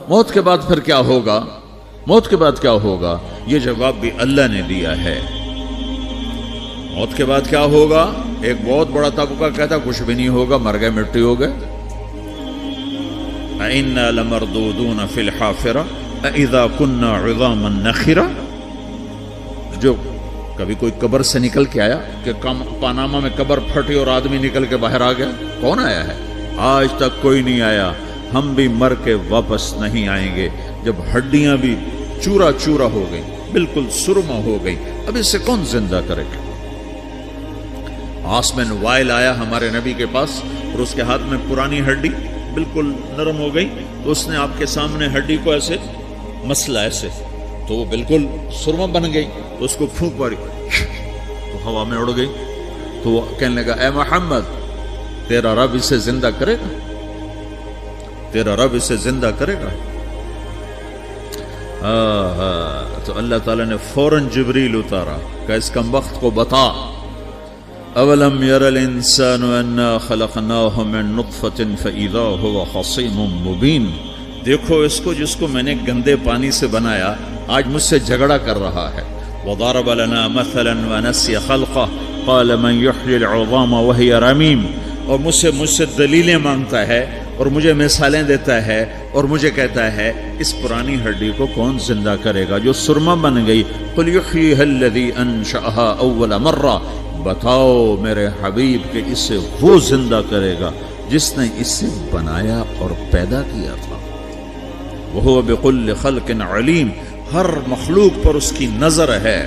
موت کے بعد پھر کیا ہوگا؟ موت کے بعد کیا ہوگا؟ یہ جواب بھی اللہ نے دیا ہے۔ موت کے بعد کیا ہوگا؟ ایک بہت بڑا طبقہ کہتا کچھ بھی نہیں ہوگا، مر گئے، مٹی ہو گئے۔ اِنَّا لَمَرْدُودُونَ فِي الْحَافِرَةِ اِذَا كُنَّا عِظَامًا نَخِرَةً۔ جو کبھی کوئی قبر سے نکل کے آیا کہ پاناما میں قبر پھٹی اور آدمی نکل کے باہر آ گیا؟ کون آیا ہے؟ آج تک کوئی نہیں آیا۔ ہم بھی مر کے واپس نہیں آئیں گے۔ جب ہڈیاں بھی چورا چورا ہو گئی، بالکل سرما ہو گئی، اب اس سے کون زندہ کرے گا؟ آسمین وائل آیا ہمارے نبی کے پاس اور اس کے ہاتھ میں پرانی ہڈی بالکل نرم ہو گئی، تو اس نے آپ کے سامنے ہڈی کو ایسے مسلا ایسے، تو وہ بالکل سرما بن گئی، تو اس کو پھونک ماری تو ہوا میں اڑ گئی۔ تو وہ کہنے لگا اے محمد، تیرا رب اسے زندہ کرے گا؟ تیرا رب اسے زندہ کرے گا؟ تو اللہ تعالیٰ نے فوراً جبریل اتارا کہ اس کم وقت کو بتا، اولم یر الانسان انا خلقناہ من نطفۃ فاذا هو خصیم مبین۔ دیکھو اس کو جس کو میں نے گندے پانی سے بنایا، آج مجھ سے جھگڑا کر رہا ہے۔ وضرب لنا مثلا ونسی خلقہ قال من یحیی العظام وہی رمیم۔ اور مجھ سے دلیلیں مانگتا ہے اور مجھے مثالیں دیتا ہے اور مجھے کہتا ہے اس پرانی ہڈی کو کون زندہ کرے گا جو سرما بن گئی؟ قل یحییھا الذی انشأھا اول مرہ۔ بتاؤ میرے حبیب کہ اسے وہ زندہ کرے گا جس نے اسے بنایا اور پیدا کیا تھا۔ وہو بکل خلق علیم۔ ہر مخلوق پر اس کی نظر ہے،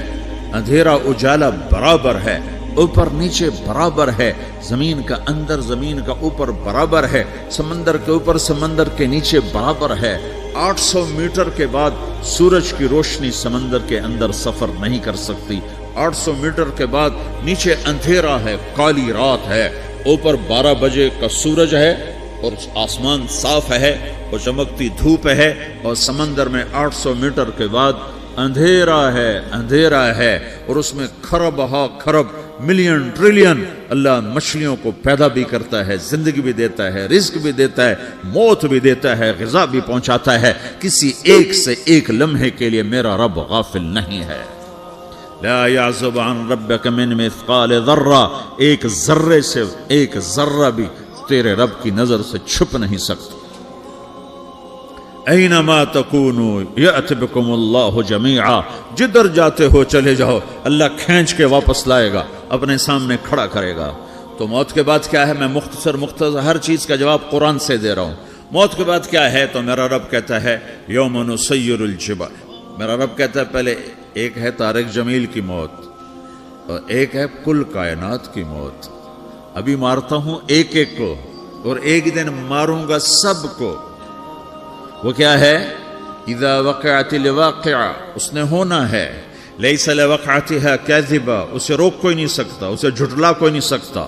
اندھیرا اجالا برابر ہے، اوپر نیچے برابر ہے، زمین کا اندر زمین کا اوپر برابر ہے، سمندر کے اوپر سمندر کے نیچے برابر ہے۔ 800 میٹر کے بعد سورج کی روشنی سمندر کے اندر سفر نہیں کر سکتی۔ 800 میٹر کے بعد نیچے اندھیرا ہے، کالی رات ہے، اوپر 12 بجے کا سورج ہے اور آسمان صاف ہے اور چمکتی دھوپ ہے، اور سمندر میں 800 میٹر کے بعد اندھیرا ہے اور اس میں کھرب ہا کھرب ملین ٹریلین اللہ مچھلیوں کو پیدا بھی کرتا ہے، زندگی بھی دیتا ہے، رزق بھی دیتا ہے، موت بھی دیتا ہے، غذا بھی پہنچاتا ہے۔ کسی ایک سے ایک لمحے کے لیے میرا رب غافل نہیں ہے۔ لا يعزب عن ربك من مثقال ذرہ، ایک ذرے سے ایک ذرہ بھی تیرے رب کی نظر سے چھپ نہیں سکتا۔ اینما تکونوا یأت بکم اللہ جمیعا، جدھر جاتے ہو چلے جاؤ، اللہ کھینچ کے واپس لائے گا، اپنے سامنے کھڑا کرے گا۔ تو موت کے بعد کیا ہے؟ میں مختصر ہر چیز کا جواب قرآن سے دے رہا ہوں۔ موت کے بعد کیا ہے؟ تو میرا رب کہتا ہے یوم نسیر الجبال۔ میرا رب کہتا ہے پہلے ایک ہے طارق جمیل کی موت اور ایک ہے کل کائنات کی موت۔ ابھی مارتا ہوں ایک ایک کو اور ایک دن ماروں گا سب کو۔ وہ کیا ہے؟ اذا وقعت الواقعہ، اس نے ہونا ہے۔ لیس لوقعتها کاذبہ، اسے روک کوئی نہیں سکتا، اسے جھٹلا کوئی نہیں سکتا۔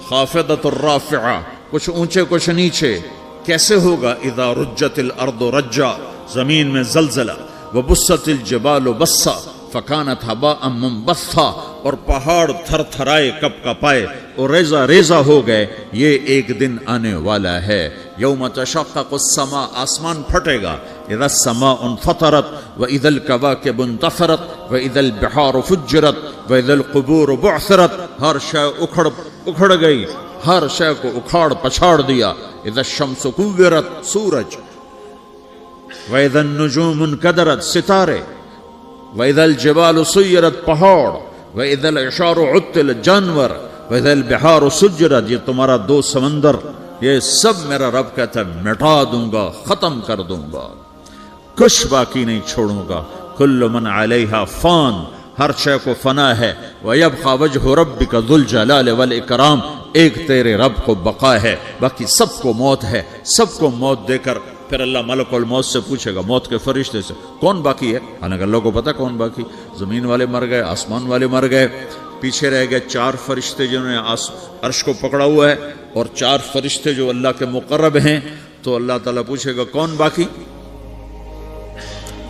خافضۃ الرافعہ، کچھ اونچے کچھ نیچے۔ کیسے ہوگا؟ اذا رجت الارض رجا، زمین میں زلزلہ۔ وبست الجبال بسا فکانت ہباء منبثا، اور پہاڑ تھر تھرائے کپ کپائے اور ریزہ ریزہ ہو گئے۔ یہ ایک دن آنے والا ہے۔ یوم تشقق السماء، آسمان پھٹے گا۔ اذا السماء انفطرت واذا الكواكب انتثرت واذا البحار فجرت واذا القبور بعثرت، ہر شے اکھڑ گئی، ہر شے کو اکھاڑ پچھاڑ دیا۔ اذا الشمس کورت، سورج۔ وَإِذَا النُّجُومُ انْكَدَرَتْ، ستارے۔ وَإِذَا الْجِبَالُ سُيِّرَتْ، پہاڑ۔ وَإِذَا الْعِشَارُ عُطِّلَتْ، جانور۔ وَإِذَا الْبِحَارُ سُجِّرَتْ، یہ تمہارا دو سمندر، یہ سب میرا رب کہتا ہے مٹا دوں گا، ختم کر دوں گا، کچھ باقی نہیں چھوڑوں گا۔ كُلُّ مَنْ عَلَيْهَا فان، ہر شے کو فنا ہے۔ وَيَبْقَى وَجْهُ رَبِّكَ ذُو الْجَلَالِ وَالْإِكْرَامِ، ایک تیرے رب کو بقا ہے، باقی سب کو موت ہے۔ سب کو موت دے کر پھر اللہ ملک الموت سے پوچھے گا، موت کے فرشتے سے، کون باقی ہے؟ حالانکہ اللہ کو پتا کون باقی۔ زمین والے مر گئے، آسمان والے مر گئے، پیچھے رہ گئے 4 فرشتے جنہوں نے عرش کو پکڑا ہوا ہے، اور 4 فرشتے جو اللہ کے مقرب ہیں۔ تو اللہ تعالیٰ پوچھے گا کون باقی؟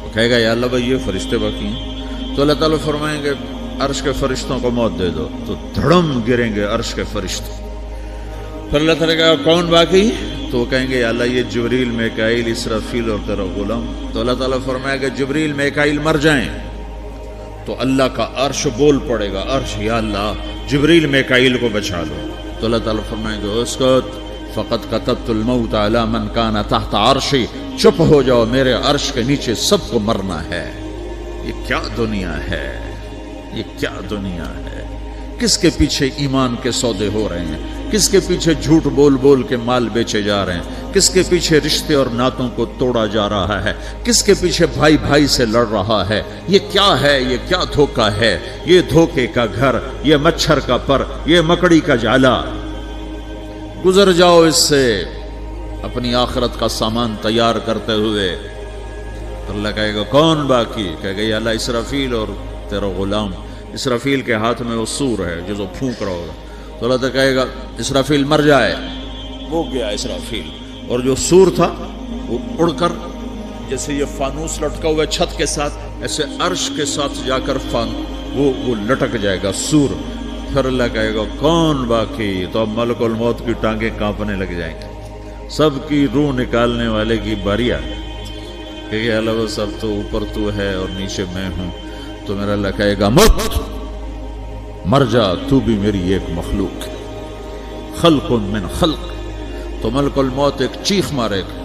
وہ کہے گا یا اللہ بھائی یہ فرشتے باقی ہیں۔ تو اللہ تعالیٰ فرمائیں گے عرش کے فرشتوں کو موت دے دو، تو دھڑم گریں گے عرش کے فرشتے۔ پھر اللہ تعالیٰ کہا کون باقی؟ تو وہ کہیں گے یا اللہ یہ جبریل میکائیل اسرافیل اور تیرا غلام. تو اللہ تعالیٰ فرمائے گا جبریل میکائیل مر جائیں تو اللہ کا عرش بول پڑے گا, عرش یا اللہ جبریل میکائیل کو بچا لو. تو اللہ تعالیٰ فرمائے گا اسکت فقط کتبت الموت علی من کان تحت عرشی, چپ ہو جاؤ میرے عرش کے نیچے سب کو مرنا ہے. یہ کیا دنیا ہے, یہ کیا دنیا ہے. کس کے پیچھے ایمان کے سودے ہو رہے ہیں, کس کے پیچھے جھوٹ بول بول کے مال بیچے جا رہے ہیں, کس کے پیچھے رشتے اور ناتوں کو توڑا جا رہا ہے, کس کے پیچھے بھائی بھائی سے لڑ رہا ہے. یہ کیا ہے, یہ کیا دھوکہ ہے, یہ دھوکے کا گھر, یہ مچھر کا پر, یہ مکڑی کا جالا. گزر جاؤ اس سے اپنی آخرت کا سامان تیار کرتے ہوئے. تو اللہ کہے گا کون باقی, کہے گا یا اللہ اسرافیل اور تیرا غلام. اسرافیل کے ہاتھ میں وہ سور ہے جو پھونک رہا ہوگا. تو اللہ تعالیٰ کہے گا اسرافیل مر جائے, وہ گیا اسرافیل, اور جو سور تھا وہ اڑ کر جیسے یہ فانوس لٹکا ہوا ہے چھت کے ساتھ, ایسے عرش کے ساتھ جا کر وہ لٹک جائے گا سور. پھر اللہ کہے گا کون باقی, تو اب ملک الموت کی ٹانگیں کانپنے لگ جائیں گے, سب کی روح نکالنے والے کی باری آ گئی کہ اللہ وہ سب تو اوپر تو ہے اور نیچے میں ہوں. تو میرا اللہ کہے گا مت, مر جا, تو بھی میری ایک مخلوق, خلق من خلق. تو ملک الموت ایک چیخ مارے گا,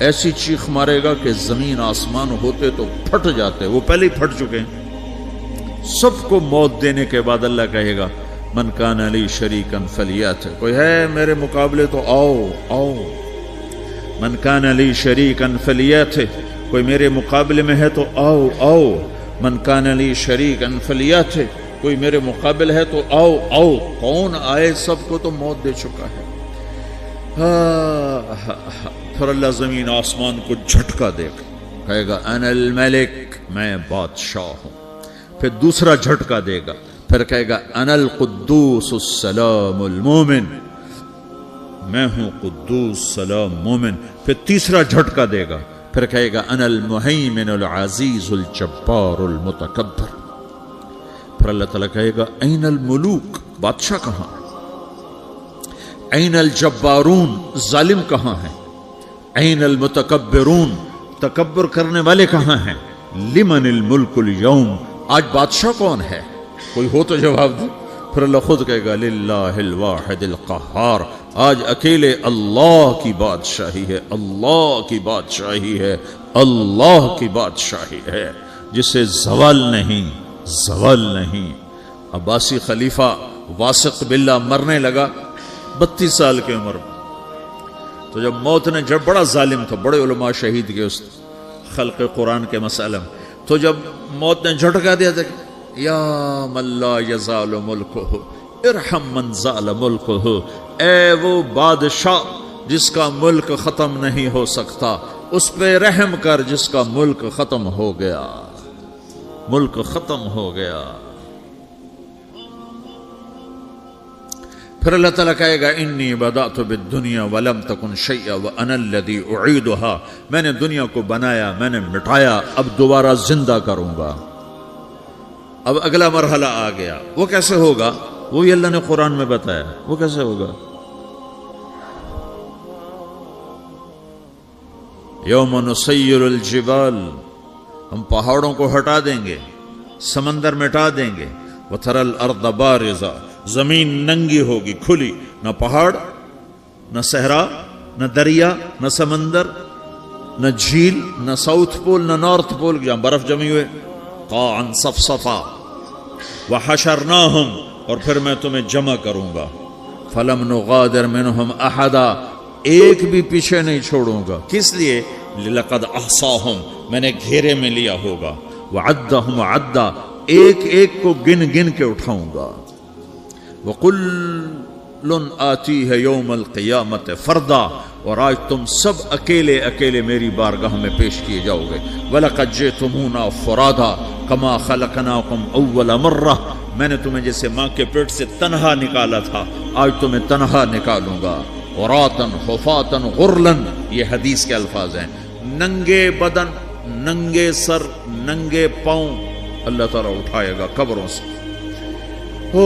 ایسی چیخ مارے گا کہ زمین آسمان ہوتے تو پھٹ جاتے, وہ پہلے ہی پھٹ چکے ہیں. سب کو موت دینے کے بعد اللہ کہے گا من کان لی شریکا فلیات, کوئی ہے میرے مقابلے تو آؤ آؤ. من کان لی شریکا فلیات, کوئی میرے مقابلے میں ہے تو آؤ آؤ. من کان لی شریکا فلیات, کوئی میرے مقابل ہے تو آؤ آؤ. کون آئے, سب کو تو موت دے چکا ہے. پھر اللہ زمین آسمان کو جھٹکا دے گا, کہے گا انا الملک, میں بادشاہ ہوں. پھر دوسرا جھٹکا دے گا, پھر کہے گا انا القدوس السلام المومن, میں ہوں قدوس سلام مومن. پھر تیسرا جھٹکا دے گا, پھر کہے گا انا المہیمن العزیز الجبار المتکبر. پھر اللہ تعالیٰ کہے گا این الملوک, بادشاہ کہاں, این الجبارون, ظالم کہاں ہیں, این المتکبرون, تکبر کرنے والے کہاں ہیں, لمن الملک اليوم, آج بادشاہ کون ہے, کوئی ہو تو جواب دے. پھر اللہ خود کہے گا للہ الواحد القہار, آج اکیلے اللہ کی بادشاہی ہے, اللہ کی بادشاہی ہے, اللہ کی بادشاہی ہے, جسے زوال نہیں, زوال نہیں. عباسی خلیفہ واسق باللہ مرنے لگا 32 سال کی عمر میں. تو جب موت نے, جب بڑا ظالم تھا, بڑے علماء شہید کے اس خلق قرآن کے مسئلہ میں, تو جب موت نے جھٹکا دیا تھا یا من لا یزال ملکہ ارحم من زال ملکہ, اے وہ بادشاہ جس کا ملک ختم نہیں ہو سکتا, اس پہ رحم کر جس کا ملک ختم ہو گیا, ملک ختم ہو گیا. پھر اللہ تعالیٰ کہے گا انی بدأت بالدنیا ولم تکن شیئا وانا الذی اعیدہا, میں نے دنیا کو بنایا, میں نے مٹایا, اب دوبارہ زندہ کروں گا. اب اگلا مرحلہ آ گیا, وہ کیسے ہوگا, وہی اللہ نے قرآن میں بتایا. وہ کیسے ہوگا, یوم نسیر الجبال, ہم پہاڑوں کو ہٹا دیں گے, سمندر مٹا دیں گے. وتری الارض بارزہ, زمین ننگی ہوگی, کھلی, نہ پہاڑ, نہ صحرا, نہ دریا, نہ سمندر, نہ جھیل, نہ ساؤتھ پول, نہ نارتھ پول جہاں برف جمی ہوئے. قاعا صفصفا وحشرناہم, اور پھر میں تمہیں جمع کروں گا. فلم نغادر منہم احدا, ایک بھی پیچھے نہیں چھوڑوں گا. کس لیے, لقد احصاہم, میں نے گھیرے میں لیا ہوگا. وعدہم عدا, ایک ایک کو گن گن کے اٹھاؤں گا. وَقُلٌ آتِيهَ يَوْمَ الْقِيَامَةِ فَرْدًا, اور آج تم سب اکیلے اکیلے میری بارگاہ میں پیش کیے جاؤ گے. وَلَقَدْ جِئْتُمُونَا فُرَادًا كَمَا خَلَقْنَاكُمْ أَوَّلَ مَرَّةٍ, میں نے تمہیں جیسے ماں کے پیٹ سے تنہا نکالا تھا, آج تمہیں تنہا نکالوں گا. عُرَاةً حُفَاةً غُرْلًا, یہ حدیث کے الفاظ ہیں. ننگے بدن, ننگے سر, ننگے پاؤں اللہ تعالیٰ اٹھائے گا قبروں سے. ہو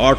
8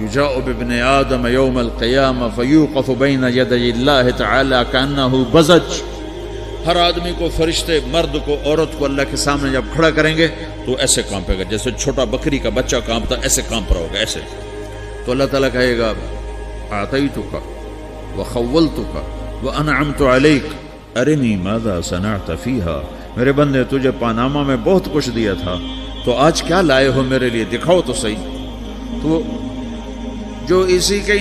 یجاء بابن آدم یوم القیامہ فیوقف بین یدی اللہ تعالی کانہ بزج، ہر آدمی کو، فرشتے، مرد کو، عورت کو اللہ کے سامنے جب کھڑا کریں گے تو ایسے کانپے گا جیسے چھوٹا بکری کا بچہ کانپتا، ایسے کانپ رہا ہوگا ایسے. تو اللہ تعالیٰ کہے گا اعطیتک وخولتک وانعمت علیک ارنی ماذا صنعت فیہا، میرے بندے تجھے پاناما میں بہت کچھ دیا تھا، تو آج کیا لائے ہو میرے لیے، دکھاؤ تو صحیح. تو جو اسی کے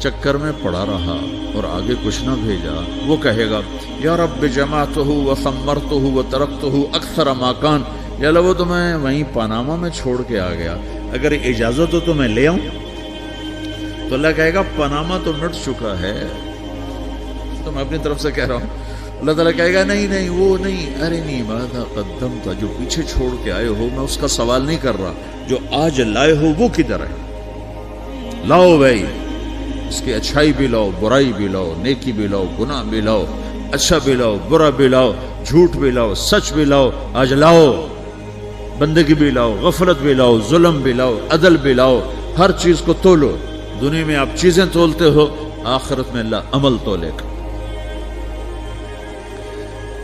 چکر میں پڑا رہا اور آگے کچھ نہ بھیجا، وہ کہے گا یا رب جمعتہ وثمرتہ وترکتہ اکثر ما کان، یا اللہ وہ تو میں وہیں پاناما میں چھوڑ کے آ گیا، اگر اجازت ہو تو میں لے آؤں. تو اللہ کہے گا پاناما تو مٹ چکا ہے، تو میں اپنی طرف سے کہہ رہا ہوں. اللہ تعالیٰ کہے گا نہیں نہیں وہ نہیں، ارنی ماذا قدمت، جو پیچھے چھوڑ کے آئے ہو میں اس کا سوال نہیں کر رہا، جو آج لائے ہو وہ کدھر ہے، لاؤ بھائی، اس کی اچھائی بھی لاؤ، برائی بھی لاؤ، نیکی بھی لاؤ، گناہ بھی لاؤ، اچھا بھی لاؤ، برا بھی لاؤ، جھوٹ بھی لاؤ، سچ بھی لاؤ، آج لاؤ، بندگی بھی لاؤ، غفلت بھی لاؤ، ظلم بھی لاؤ، عدل بھی لاؤ، ہر چیز کو تولو. دنیا میں آپ چیزیں تولتے ہو، آخرت میں اللہ عمل تولے گا.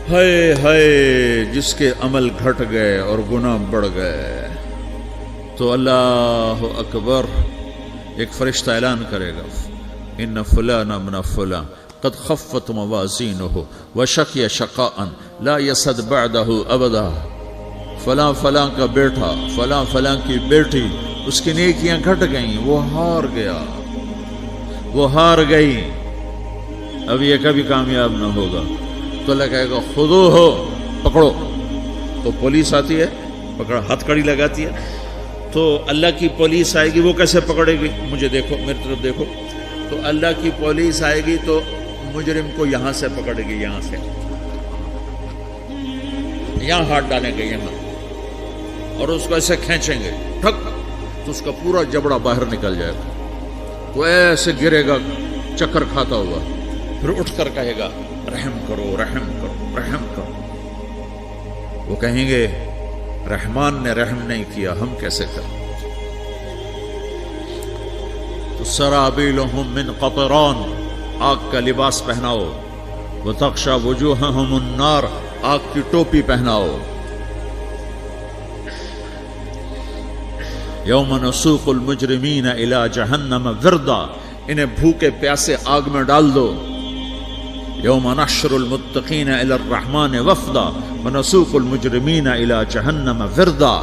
ہائے ہائے جس کے عمل گھٹ گئے اور گناہ بڑھ گئے، تو اللہ اکبر، ایک فرشتہ اعلان کرے گا ان فلان من فلان قد خفت موازینہ وشقی شقاء لا یسد بعدہ ابدا، فلاں فلاں کا بیٹا، فلاں فلاں کی بیٹی، اس کی نیکیاں گھٹ گئیں، وہ ہار گیا، وہ ہار گئی، اب یہ کبھی کامیاب نہ ہوگا. تو اللہ کہے گا خودو ہو، پکڑو. تو پولیس آتی ہے، پکڑا، ہتھ کڑی لگاتی ہے. تو اللہ کی پولیس آئے گی، وہ کیسے پکڑے گی، مجھے دیکھو، میری طرف دیکھو. تو اللہ کی پولیس آئے گی تو مجرم کو یہاں سے پکڑے گی، یہاں سے، یہاں ہاتھ ڈالیں گے یہاں، اور اس کو ایسے کھینچیں گے ٹھک، تو اس کا پورا جبڑا باہر نکل جائے گا. وہ ایسے گرے گا چکر کھاتا ہوا، پھر اٹھ کر کہے گا رحم کرو، رحم کرو، رحم کرو. وہ کہیں گے رحمان نے رحم نہیں کیا، ہم کیسے کریں. تو سرابیلہم من قطران، آگ کا لباس پہناؤ، وتغشی وجوہہم النار، آگ کی ٹوپی پہناؤ. یوم نسوق المجرمین الی جہنم وردا، انہیں بھوکے پیاسے آگ میں ڈال دو. یوم نحشر المتقین الی الرحمن وفدا ونسوق المجرمین الی جہنم وردا.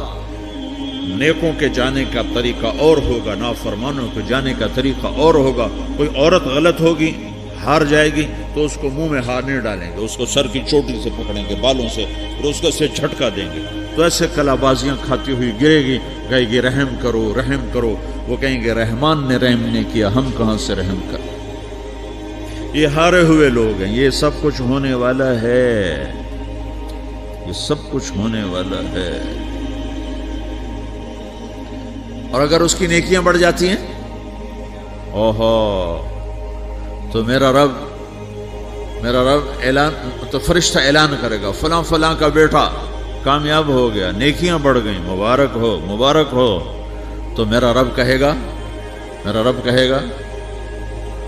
نیکوں کے جانے کا طریقہ اور ہوگا، نافرمانوں کے جانے کا طریقہ اور ہوگا. کوئی عورت غلط ہوگی، ہار جائے گی، تو اس کو منہ میں ہار نہیں ڈالیں گے، اس کو سر کی چوٹی سے پکڑیں گے، بالوں سے، اور اس کو سے جھٹکا دیں گے. تو ایسے کلا بازیاں کھاتی ہوئی گرے گی، کہے گی رحم کرو، رحم کرو. وہ کہیں گے رحمان نے رحم نہیں کیا، ہم کہاں سے رحم کریں. یہ ہارے ہوئے لوگ ہیں. یہ سب کچھ ہونے والا ہے، یہ سب کچھ ہونے والا ہے. اور اگر اس کی نیکیاں بڑھ جاتی ہیں، اوہو، تو میرا رب اعلان، تو فرشتہ اعلان کرے گا فلاں فلاں کا بیٹا کامیاب ہو گیا، نیکیاں بڑھ گئیں، مبارک ہو، مبارک ہو. تو میرا رب کہے گا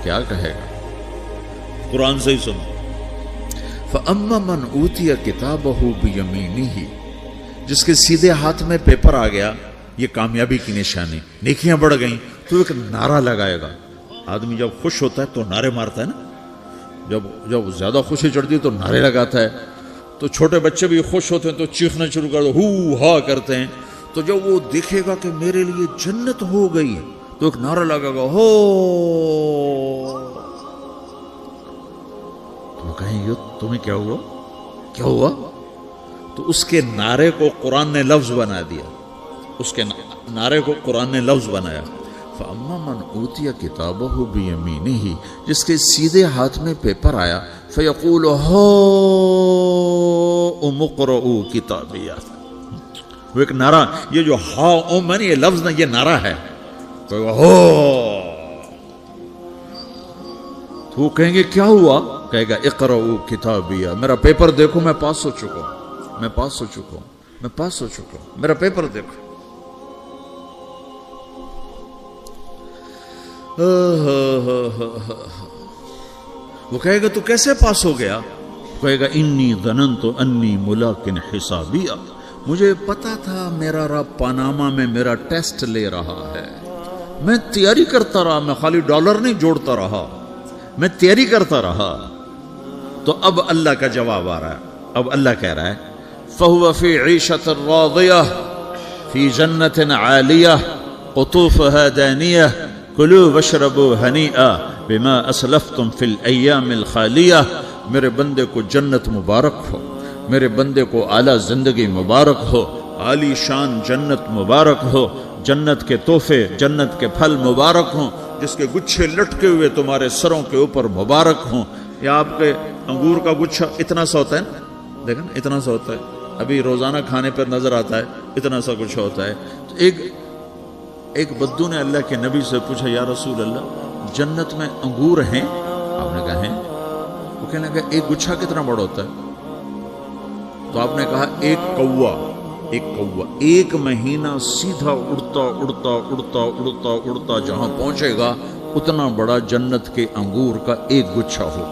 کیا کہے گا، قرآن سے ہی سنو. فَأَمَّا مَنْ أُوتِيَ كِتَابَهُ بِيَمِينِهِ، جس کے سیدھے ہاتھ میں پیپر آ گیا، یہ کامیابی کی نشانی، نیکیاں بڑھ گئیں. تو ایک نعرہ لگائے گا. آدمی جب خوش ہوتا ہے تو نعرے مارتا ہے نا، جب زیادہ خوشی چڑھتی ہے تو نعرے لگاتا ہے. تو چھوٹے بچے بھی خوش ہوتے ہیں تو چیخنا شروع کر دو، ہو ہا کرتے ہیں. تو جب وہ دیکھے گا کہ میرے لیے جنت ہو گئی، تو ایک نعرہ لگے گا، ہو. تو وہ کہیں گے تمہیں کیا ہوا، کیا ہوا. تو اس کے نعرے کو قرآن نے لفظ بنا دیا، اس کے نعرے کو قرآن نے لفظ بنایا. فَأَمَّا مَنْ أُوتِيَ كِتَابَهُ بِيَمِينِهِ، جس کے سیدھے ہاتھ میں پیپر آیا، فَيَقُولُ هَاؤْمُ اقْرَءُوا كِتَابِيَهْ. وہ ایک نعرہ، یہ جو ہاؤم ہے نا، یہ لفظ نہ، یہ نعرہ ہے. تو وہ کہیں گے کیا ہوا، کہے گا اقرؤوا کتابیہ، میرا پیپر دیکھو، میں پاس ہو چکا ہوں، میں پاس ہو چکا ہوں، میں پاس ہو چکا ہوں، میرا پیپر دیکھو. وہ کہے گا تو کیسے پاس ہو گیا؟ کہے گا انی ظننت انی ملاقن حسابیہ، مجھے پتا تھا میرا رب پاناما میں میرا ٹیسٹ لے رہا ہے، میں تیاری کرتا رہا، میں خالی ڈالر نہیں جوڑتا رہا، میں تیاری کرتا رہا۔ تو اب اللہ کا جواب آ رہا ہے، اب اللہ کہہ رہا ہے فَهُوَ فِي عِيشَةٍ رَاضِيَةٍ فِي جَنَّةٍ عَالِيَةٍ قُطُوفُهَا دَانِيَةٌ كُلُوا وَاشْرَبُوا هَنِيئًا بِمَا أَسْلَفْتُمْ فِي الْأَيَّامِ الْخَالِيَةِ، میرے بندے کو جنت مبارک ہو، میرے بندے کو اعلیٰ زندگی مبارک ہو، عالی شان جنت مبارک ہو، جنت کے تحفے، جنت کے پھل مبارک ہوں، جس کے گچھے لٹکے ہوئے تمہارے سروں کے اوپر مبارک ہوں۔ یا آپ کے انگور کا گچھا اتنا سا ہوتا ہے نا، دیکھیں نا اتنا سا ہوتا ہے، ابھی روزانہ کھانے پر نظر آتا ہے، اتنا سا گچھا ہوتا ہے۔ تو ایک بدو نے اللہ کے نبی سے پوچھا یا رسول اللہ جنت میں انگور ہیں؟ آپ نے کہا ہیں۔ وہ کہنے لگا ایک گچھا کتنا بڑا ہوتا ہے؟ تو آپ نے کہا ایک مہینہ سیدھا اڑتا جہاں پہنچے گا اتنا بڑا جنت کے انگور کا ایک گچھا ہوگا۔